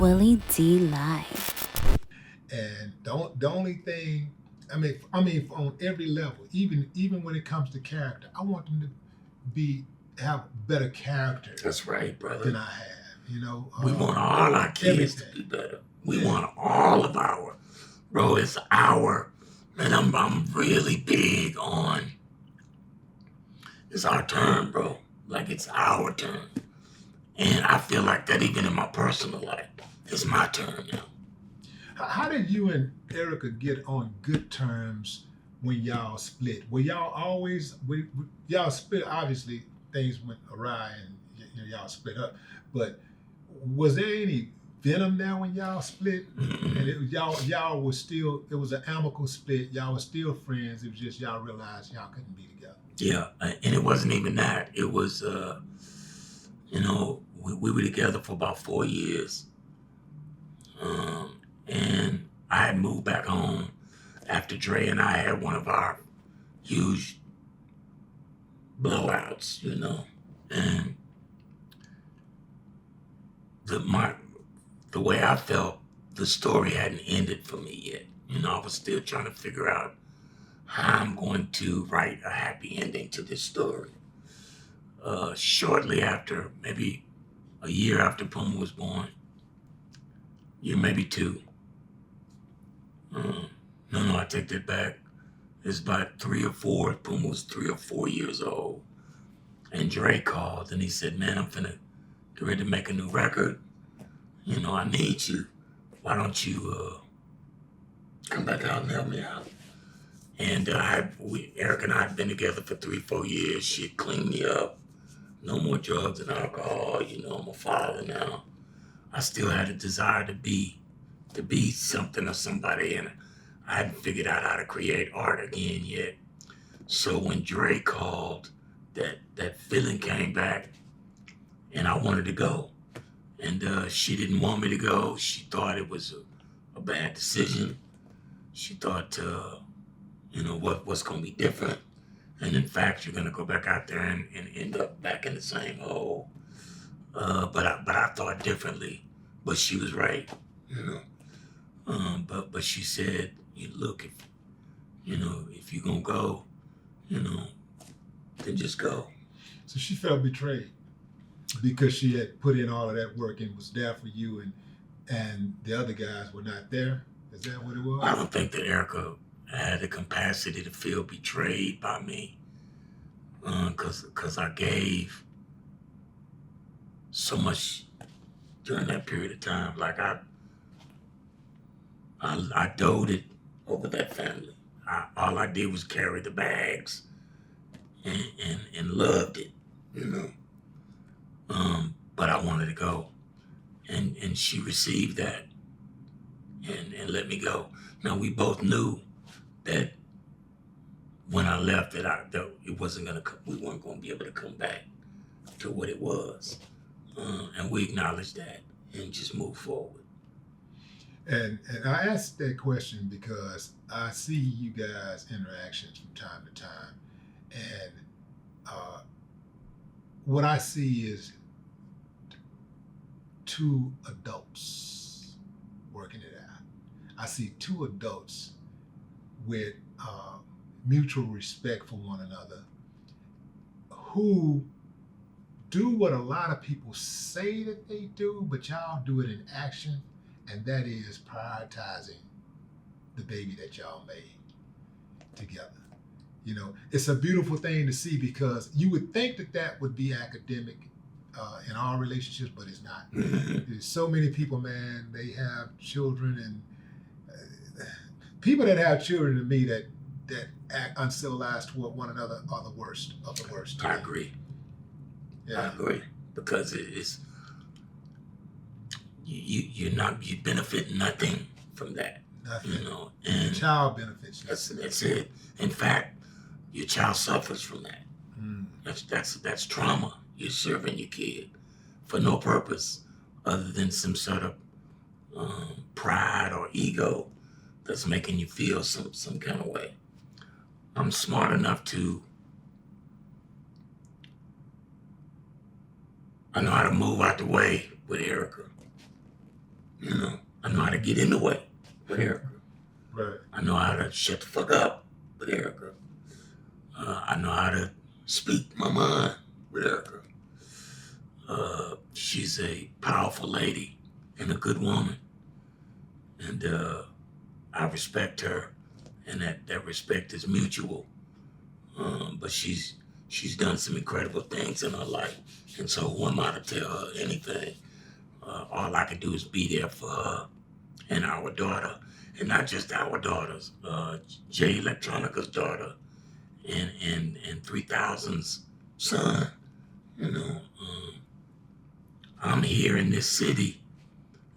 Willie D Live. And the only thing, on every level, even when it comes to character, I want them to be have better character That's right, brother. than I have. We want all our kids to be better. We want all of our, bro. It's our, and I'm really big on. It's our turn, bro. Like it's our turn, and I feel like that even in my personal life. It's my turn now. How did you and Erykah get on good terms when y'all split? Were y'all always y'all split? Obviously, things went awry and y'all split up. But was there any venom there when y'all split? And y'all was still, it was an amicable split. Y'all were still friends. It was just y'all realized y'all couldn't be together. Yeah, and it wasn't even that. It was, we were together for about 4 years. And I had moved back home after Dre and I had one of our huge blowouts, and the way I felt, the story hadn't ended for me yet. I was still trying to figure out how I'm going to write a happy ending to this story. Shortly after, maybe a year after Puma was born, year maybe two. No, I take that back. It's about 3 or 4. Puma was 3 or 4 years old. And Dre called and he said, man, I'm finna get ready to make a new record. I need you. Why don't you come back out and help me out? And Erykah and I had been together for 3, 4 years. She'd cleaned me up. No more drugs and alcohol. I'm a father now. I still had a desire to be something or somebody, and I hadn't figured out how to create art again yet. So when Dre called, that feeling came back, and I wanted to go. And she didn't want me to go. She thought it was a bad decision. She thought, what's going to be different. And in fact, you're going to go back out there and end up back in the same hole. But I thought differently. But she was right, But she said, look, if you're going to go, then just go. So she felt betrayed because she had put in all of that work and was there for you, and the other guys were not there. Is that what it was? I don't think that Erykah had the capacity to feel betrayed by me, because I gave so much during that period of time. Like I doted over that family. All I did was carry the bags and loved it, But I wanted to go, and she received that and let me go. Now we both knew that when I left that it wasn't gonna we weren't gonna be able to come back to what it was, and we acknowledged that and just moved forward. And I asked that question because I see you guys' interactions from time to time, and what I see is two adults working it out. I see two adults with mutual respect for one another who do what a lot of people say that they do, but y'all do it in action, and that is prioritizing the baby that y'all made together. It's a beautiful thing to see because you would think that would be academic in our relationships, but it's not. There's so many people, man, they have children, and people that have children to me that act uncivilized toward one another are the worst of the worst. I agree. Yeah. I agree, because it's you benefit nothing from that. Nothing. And the child benefits. That's it. In fact, your child suffers from that. That's trauma. You're serving your kid for no purpose other than some sort of pride or ego that's making you feel some kind of way. I'm smart enough I know how to move out the way with Erykah. You know, I know how to get in the way with Erykah. Right. I know how to shut the fuck up with Erykah. I know how to speak my mind with Erykah. She's a powerful lady and a good woman. And I respect her, and that respect is mutual. But she's done some incredible things in her life. And so who am I to tell her anything? All I can do is be there for her and our daughter. And not just our daughters, Jay Electronica's daughter and 3000's son. You know, I'm here in this city.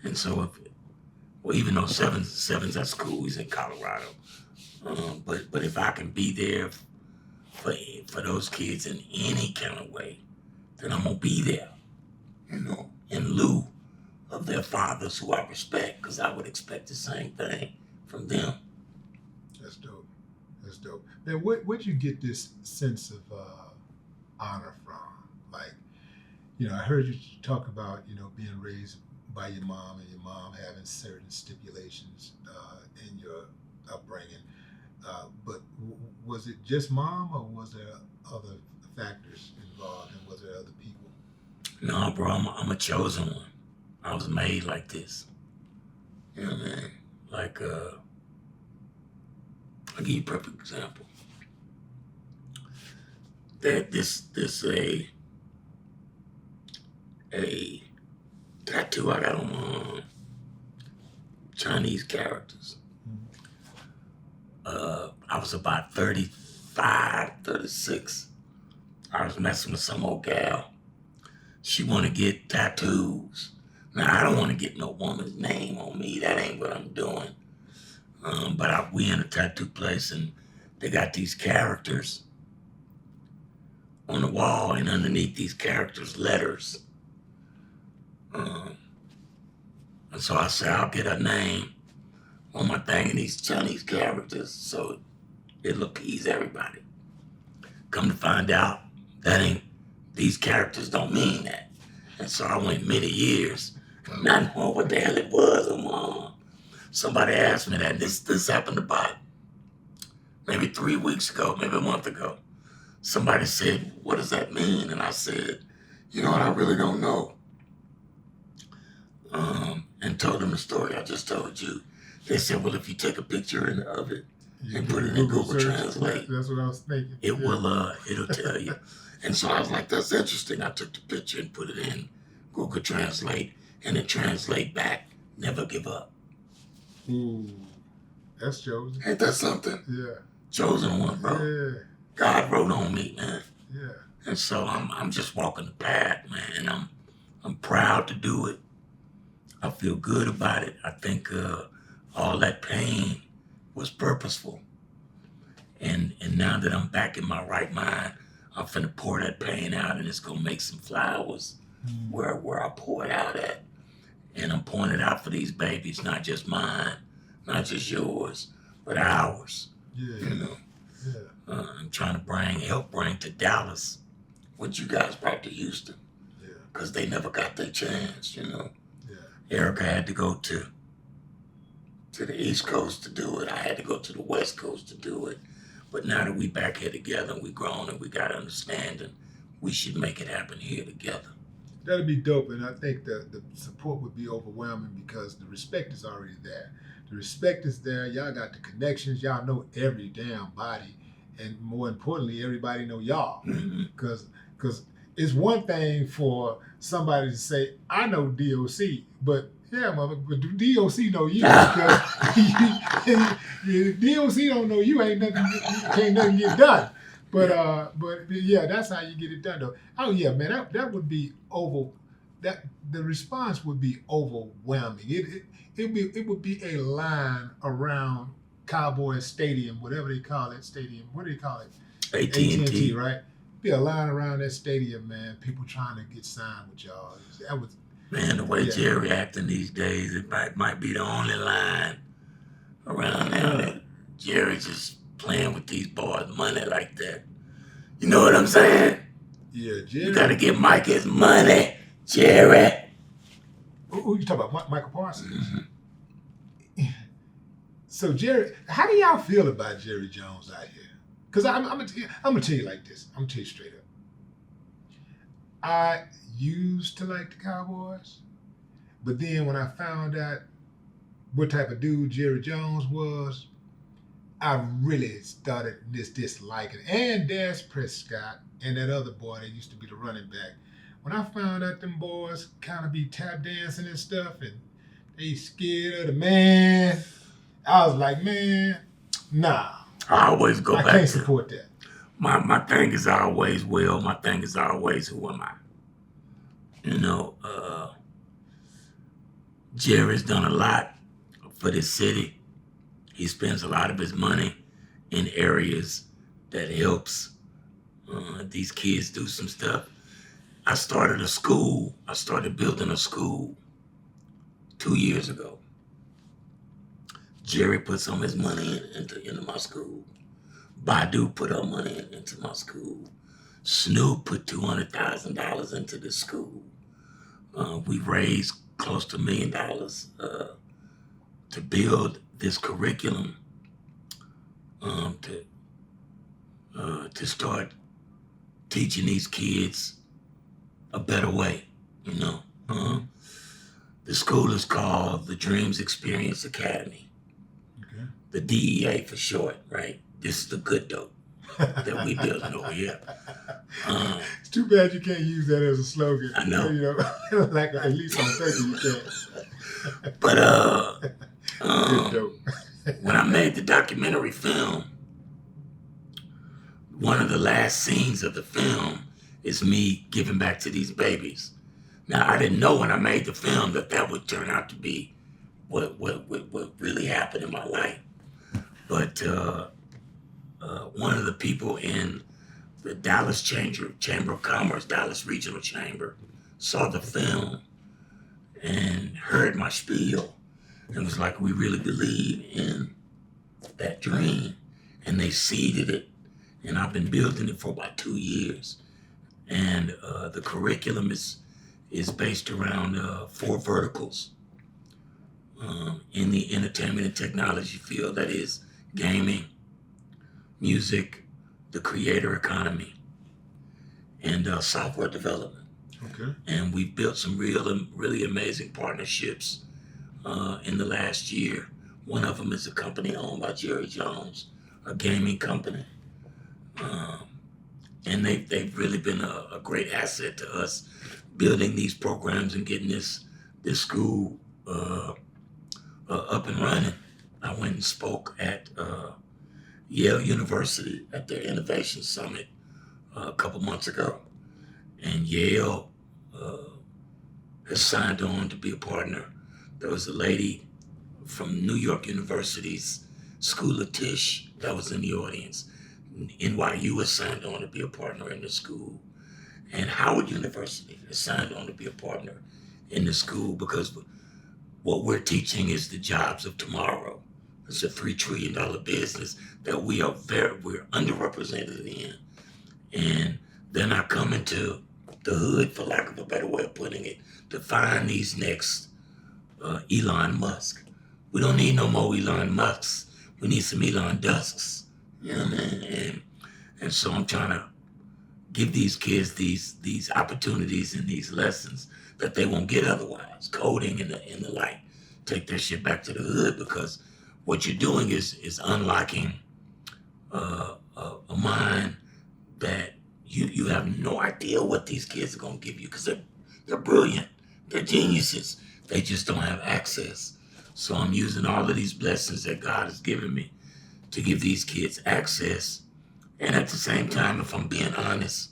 And so even though Seven's at school, he's in Colorado. But if I can be there for those kids in any kind of way, then I'm gonna be there, you know, in lieu of their fathers who I respect, because I would expect the same thing from them. That's dope. That's dope. Man, where'd you get this sense of honor from? Like, you know, I heard you talk about, you know, being raised by your mom and your mom having certain stipulations in your upbringing. But was it just mom, or was there other factors involved, and was there other people? No, bro, I'm a chosen one. I was made like this. You know what I mean? Like, I'll give you a perfect example. This a tattoo I got on my arm. Chinese characters. I was about 35, 36. I was messing with some old gal. She want to get tattoos. Now, I don't want to get no woman's name on me. That ain't what I'm doing. But we in a tattoo place, and they got these characters on the wall, and underneath these characters, letters. And so I said, I'll get her name on my thing in these Chinese characters so it'll appease everybody. Come to find out, these characters don't mean that. And so I went many years not knowing what the hell it was on my arm. Somebody asked me that, and this happened about maybe 3 weeks ago, maybe a month ago. Somebody said, what does that mean? And I said, you know what, I really don't know. And told them the story I just told you. They said, well, if you take a picture of it and put it in Google Translate, that's what I was thinking. It'll tell you. And so I was like, that's interesting. I took the picture and put it in Google Translate, and it translate back, never give up. Ooh, that's chosen. Ain't that something? Yeah. Chosen one, bro. Yeah. God wrote on me, man. Yeah. And so I'm just walking the path, man, and I'm proud to do it. I feel good about it. I think all that pain was purposeful. And now that I'm back in my right mind, I'm finna pour that pain out, and it's gonna make some flowers where I pour it out at. And I'm pouring it out for these babies, not just mine, not just yours, but ours. Yeah. You know? Yeah. I'm trying to help bring to Dallas what you guys brought to Houston. Yeah. Because they never got their chance, you know. Yeah. Erykah had to go to the East Coast to do it. I had to go to the West Coast to do it. But now that we back here together and we grown and we got understanding, we should make it happen here together. That'd be dope, and I think the support would be overwhelming because the respect is already there. The respect is there. Y'all got the connections. Y'all know every damn body, and more importantly, everybody know y'all. Because it's one thing for somebody to say, "I know D.O.C," but yeah, but do D.O.C know you? Because D.O.C don't know you, can't nothing get done. But yeah, that's how you get it done, though. Oh yeah, man, that would be the response would be overwhelming. It would be a line around Cowboy Stadium, whatever they call that stadium. What do they call it? AT&T, right? Be a line around that stadium, man. People trying to get signed with y'all. That was. Man, the way Jerry acting these days, it might be the only line around there that Jerry's just playing with these boys' money like that. You know what I'm saying? Yeah, Jerry. You gotta give Mike his money, Jerry. Who you talking about? Michael Parsons? Mm-hmm. So Jerry, how do y'all feel about Jerry Jones out here? Because I'm gonna tell you like this. I'm gonna tell you straight up. I used to like the Cowboys, but then when I found out what type of dude Jerry Jones was, I really started disliking. And Dak Prescott and that other boy that used to be the running back. When I found out them boys kind of be tap dancing and stuff, and they scared of the man, I was like, man, nah. I always go I back can't to support that. my thing is always will. My thing is always who am I? You know, Jerry's done a lot for this city. He spends a lot of his money in areas that helps these kids do some stuff. I started a school. I started building a school 2 years ago. Jerry put some of his money into my school. Badu put her money into my school. Snoop put $200,000 into the school. We raised close to $1 million to build this curriculum to start teaching these kids a better way. You know, the school is called the Dreams Experience Academy. Okay. The DEA for short, right? This is the good dope that we building over here. It's too bad you can't use that as a slogan. I know. You know, like at least on paper you can. But Good dope. when I made the documentary film, one of the last scenes of the film is me giving back to these babies. Now, I didn't know when I made the film that would turn out to be what really happened in my life. But one of the people in the Dallas Chamber of Commerce, Dallas Regional Chamber, saw the film and heard my spiel and was like, we really believe in that dream. And they seeded it. And I've been building it for about 2 years. And the curriculum is based around 4 verticals in the entertainment and technology field. That is gaming, music, the creator economy, and software development. Okay. And we've built some really amazing partnerships in the last year. One of them is a company owned by Jerry Jones, a gaming company. And they've really been a great asset to us, building these programs and getting this school up and running. I went and spoke at Yale University at their Innovation Summit a couple months ago. And Yale has signed on to be a partner. There was a lady from New York University's School of Tisch that was in the audience. NYU has signed on to be a partner in the school. And Howard University has signed on to be a partner in the school because what we're teaching is the jobs of tomorrow. It's a $3 trillion business that we're underrepresented in. And they're not coming to the hood, for lack of a better way of putting it, to find these next Elon Musk. We don't need no more Elon Musks. We need some Elon Dusks. You know what I mean? And so I'm trying to give these kids these opportunities and these lessons that they won't get otherwise. Coding and the like. Take that shit back to the hood, because what you're doing is unlocking a mind that you have no idea what these kids are gonna give you, because they're brilliant, they're geniuses. They just don't have access. So I'm using all of these blessings that God has given me to give these kids access, and at the same time, if I'm being honest,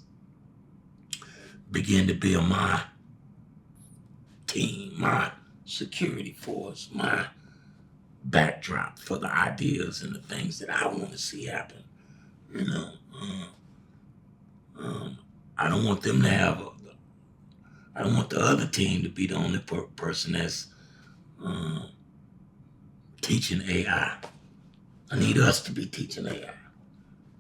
begin to build my team, my security force, my backdrop for the ideas and the things that I want to see happen. You know, I don't want them to have. I don't want the other team to be the only person that's teaching AI. I need us to be teaching AI.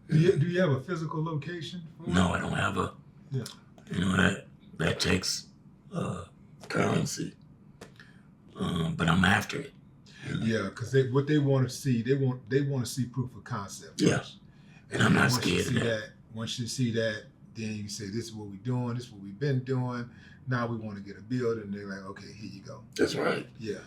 Do you have a physical location for No, I don't have a. Yeah. You know, that takes currency. but I'm after it. Yeah, because what they want to see, they want to see proof of concept. Yeah. First. And I'm not once you scared of see that. Once you see that, then you say, this is what we're doing, this is what we've been doing. Now we want to get a build, and they're like, okay, here you go. That's right. Yeah.